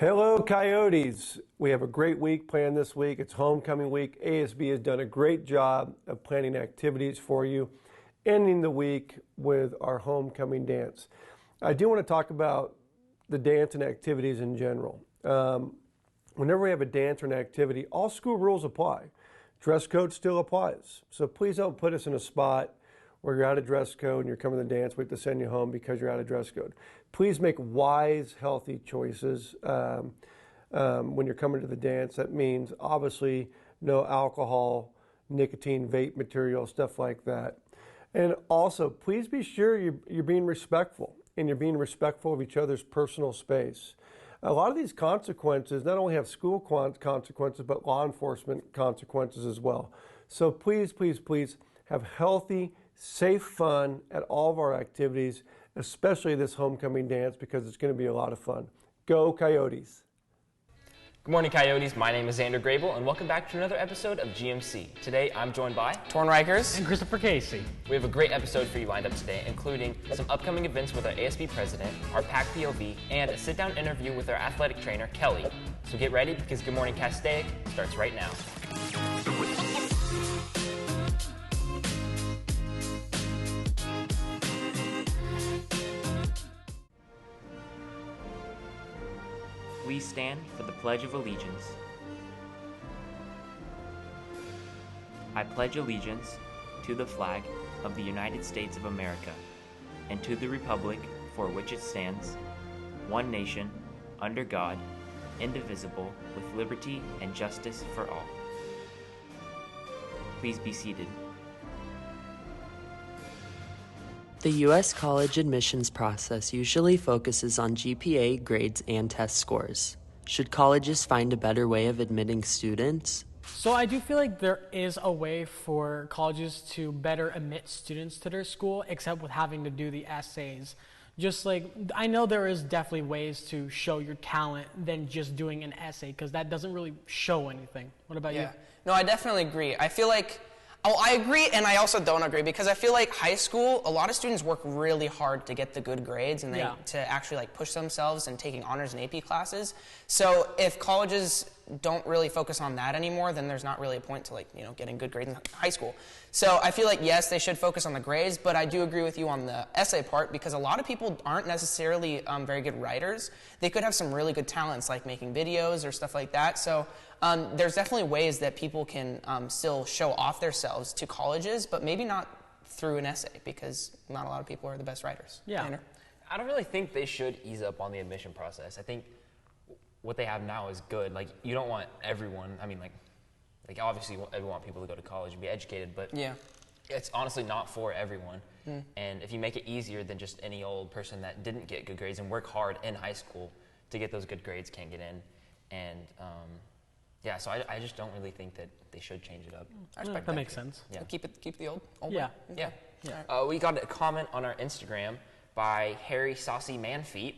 Hello, Coyotes. We have a great week planned this week. It's homecoming week. ASB has done a great job of planning activities for you, ending the week with our homecoming dance. I do want to talk about the dance and activities in general. Whenever we have a dance or an activity, all school rules apply. Dress code still applies. So please don't put us in a spot where you're out of dress code and you're coming to the dance, we have to send you home because you're out of dress code. Please make wise, healthy choices when you're coming to the dance. That means obviously no alcohol, nicotine, vape material, stuff like that. And also, please be sure you're being respectful and you're being respectful of each other's personal space. A lot of these consequences not only have school consequences, but law enforcement consequences as well. So please, please, please have healthy, safe fun at all of our activities, especially this homecoming dance, because it's going to be a lot of fun. Go Coyotes! Good morning, Coyotes. My name is Xander Grable, and welcome back to another episode of GMC. Today, I'm joined by Torn Rikers and Christopher Casey. We have a great episode for you lined up today, including some upcoming events with our ASB president, our PAC POV, and a sit-down interview with our athletic trainer, Kelly. So get ready, because Good Morning Castaic starts right now. Please stand for the Pledge of Allegiance. I pledge allegiance to the flag of the United States of America and to the republic for which it stands, one nation, under God, indivisible, with liberty and justice for all. Please be seated. The U.S. college admissions process usually focuses on GPA, grades, and test scores. Should colleges find a better way of admitting students? So I do feel like there is a way for colleges to better admit students to their school, except with having to do the essays. Just like, I know there is definitely ways to show your talent than just doing an essay, because that doesn't really show anything. What about you? No, I definitely agree. I feel like, I agree and I also don't agree, because I feel like high school, a lot of students work really hard to get the good grades and to actually like push themselves in taking honors and AP classes. So if colleges don't really focus on that anymore, then there's not really a point to getting good grades in high school. So I feel like, yes, they should focus on the grades, but I do agree with you on the essay part, because a lot of people aren't necessarily very good writers. They could have some really good talents like making videos or stuff like that. So there's definitely ways that people can still show off themselves to colleges, but maybe not through an essay, because not a lot of people are the best writers. Yeah. Tanner? I don't really think they should ease up on the admission process. I think what they have now is good. Like, you don't want everyone, like obviously we want people to go to college and be educated, but it's honestly not for everyone. And if you make it easier than just any old person that didn't get good grades and work hard in high school to get those good grades can't get in. And so I just don't really think that they should change it up. I respect that makes sense. Yeah. Keep the old Yeah. way. We got a comment on our Instagram by Harry Saucy Manfeet.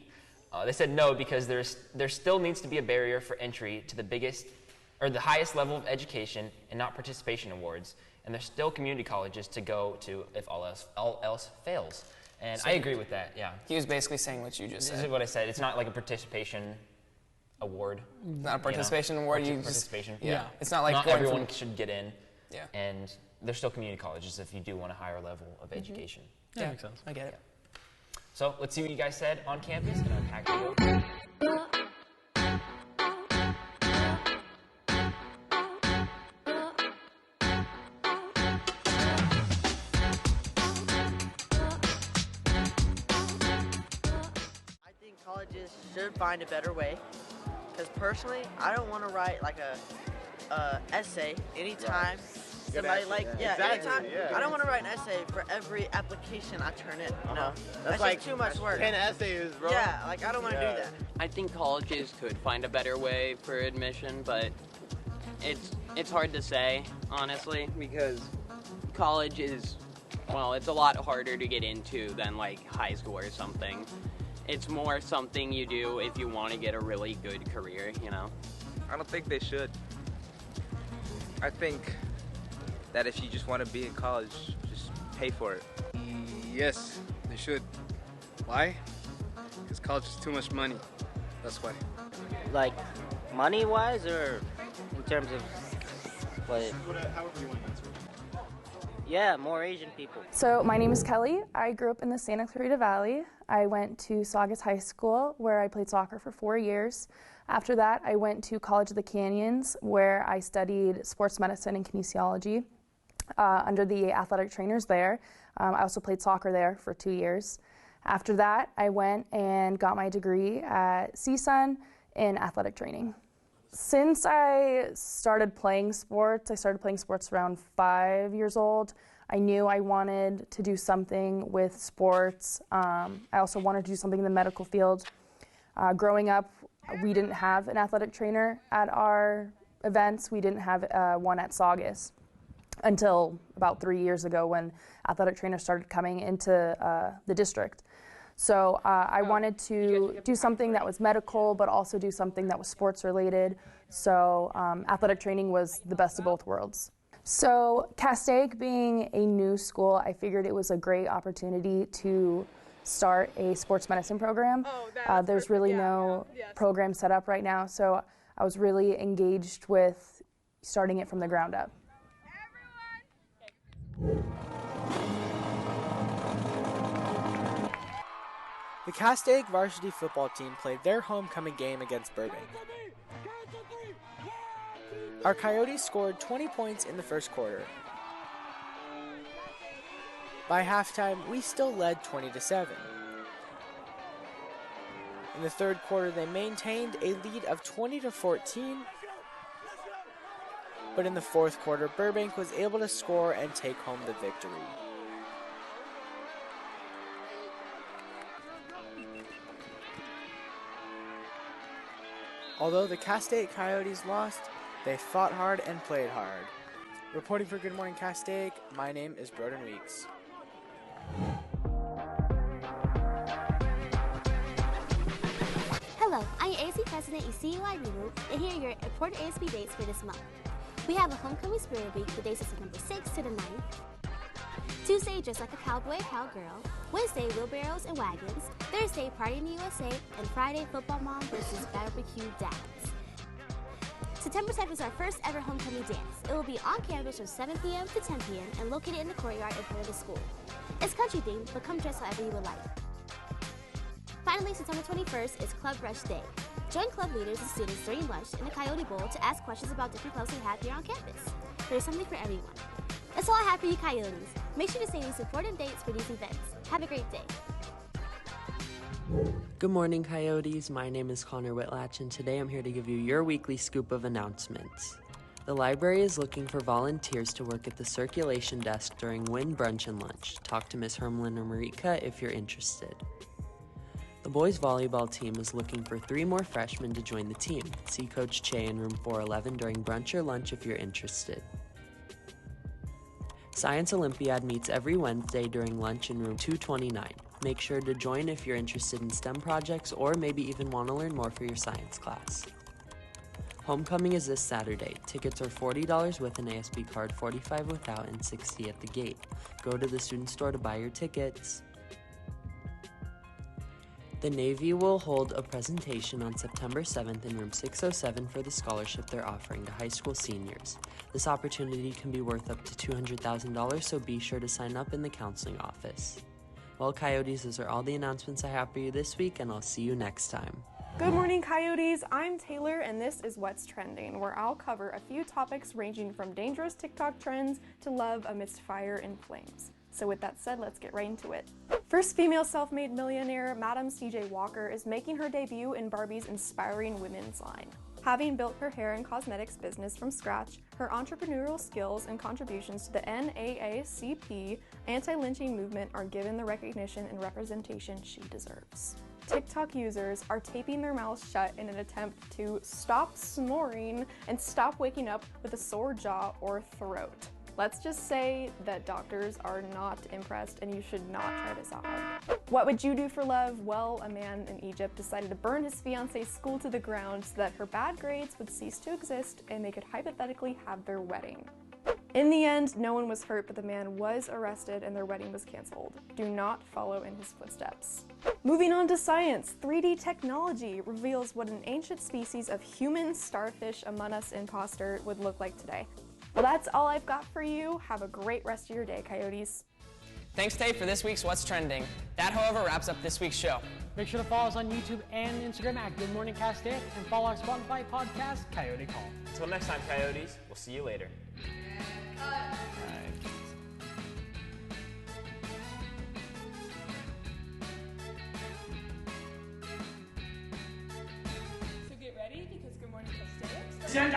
They said no, because there still needs to be a barrier for entry to the highest level of education and not participation awards. And there's still community colleges to go to if all else fails. And I agree with that, yeah. He was basically saying what you just said. This is what I said. It's not like a participation award. Not a participation award. Participation. Yeah. It's not like not everyone should get in. Yeah. And there's still community colleges if you do want a higher level of education. Yeah, that makes sense. I get it. So let's see what you guys said on campus and unpack it. I think colleges should find a better way, because personally, I don't want to write like a essay anytime. Somebody anytime. I don't want to write an essay for every application I turn in. No, that's like just too much work. 10 essays, bro. Yeah, I don't want to do that. I think colleges could find a better way for admission, but it's hard to say, honestly, because college is, it's a lot harder to get into than like high school or something. It's more something you do if you want to get a really good career, I don't think they should. I think that if you just want to be in college, just pay for it. Yes, they should. Why? Because college is too much money. That's why. like money-wise or in terms of what? However you want to answer. Yeah, more Asian people. So my name is Kelly. I grew up in the Santa Clarita Valley. I went to Saugus High School where I played soccer for 4 years. After that, I went to College of the Canyons where I studied sports medicine and kinesiology under the athletic trainers there. I also played soccer there for 2 years. After that, I went and got my degree at CSUN in athletic training. Since I started playing sports around 5 years old. I knew I wanted to do something with sports. I also wanted to do something in the medical field. Growing up, we didn't have an athletic trainer at our events. We didn't have one at Saugus until about 3 years ago when athletic trainers started coming into the district. So I wanted to do something that was medical, but also do something that was sports related. So athletic training was the best of both worlds. So Castaic being a new school, I figured it was a great opportunity to start a sports medicine program. There's really no program set up right now, so I was really engaged with starting it from the ground up. The Castaic varsity football team played their homecoming game against Burbank. Our Coyotes scored 20 points in the first quarter. By halftime, we still led 20-7. In the third quarter, they maintained a lead of 20-14. But in the fourth quarter, Burbank was able to score and take home the victory. Although the Castaic Coyotes lost, they fought hard and played hard. Reporting for Good Morning Castaic, my name is Broden Weeks. Hello, I'm your ASB President ECUI Lulu, and here are your important ASB dates for this month. We have a Homecoming Spirit Week, the dates of September 6th to the 9th. Tuesday, Dress Like a Cowboy, Cowgirl. Wednesday, Wheelbarrows and Wagons. Thursday, Party in the USA. And Friday, Football Mom versus Barbecue Dads. September 7th is our first ever homecoming dance. It will be on campus from 7 p.m. to 10 p.m. and located in the courtyard in front of the school. It's country themed, but come dress however you would like. Finally, September 21st is Club Rush Day. Join club leaders and students during lunch in the Coyote Bowl to ask questions about different clubs we have here on campus. There's something for everyone. That's all I have for you Coyotes. Make sure to save these important dates for these events. Have a great day. Good morning, Coyotes. My name is Connor Whitlatch, and today I'm here to give you your weekly scoop of announcements. The library is looking for volunteers to work at the circulation desk during WIN brunch and lunch. Talk to Miss Hermelin or Marika if you're interested. The boys volleyball team is looking for 3 more freshmen to join the team. See Coach Che in room 411 during brunch or lunch if you're interested. Science Olympiad meets every Wednesday during lunch in room 229. Make sure to join if you're interested in STEM projects or maybe even want to learn more for your science class. Homecoming is this Saturday. Tickets are $40 with an ASB card, $45 without, and $60 at the gate. Go to the student store to buy your tickets. The Navy will hold a presentation on September 7th in room 607 for the scholarship they're offering to high school seniors. This opportunity can be worth up to $200,000, so be sure to sign up in the counseling office. Well, Coyotes, those are all the announcements I have for you this week, and I'll see you next time. Good morning, Coyotes. I'm Taylor, and this is What's Trending, where I'll cover a few topics ranging from dangerous TikTok trends to love amidst fire and flames. So with that said, let's get right into it. First female self-made millionaire, Madam CJ Walker, is making her debut in Barbie's inspiring women's line. Having built her hair and cosmetics business from scratch, her entrepreneurial skills and contributions to the NAACP anti-lynching movement are given the recognition and representation she deserves. TikTok users are taping their mouths shut in an attempt to stop snoring and stop waking up with a sore jaw or throat. Let's just say that doctors are not impressed and you should not try this out. What would you do for love? Well, a man in Egypt decided to burn his fiance's school to the ground so that her bad grades would cease to exist and they could hypothetically have their wedding. In the end, no one was hurt, but the man was arrested and their wedding was canceled. Do not follow in his footsteps. Moving on to science, 3D technology reveals what an ancient species of human starfish Among Us imposter would look like today. Well, that's all I've got for you. Have a great rest of your day, Coyotes. Thanks, Tay, for this week's What's Trending. That, however, wraps up this week's show. Make sure to follow us on YouTube and Instagram at Good Morning Cast and follow our Spotify podcast, Coyote Call. Until next time, Coyotes, we'll see you later. So get ready because Good Morning Cast Send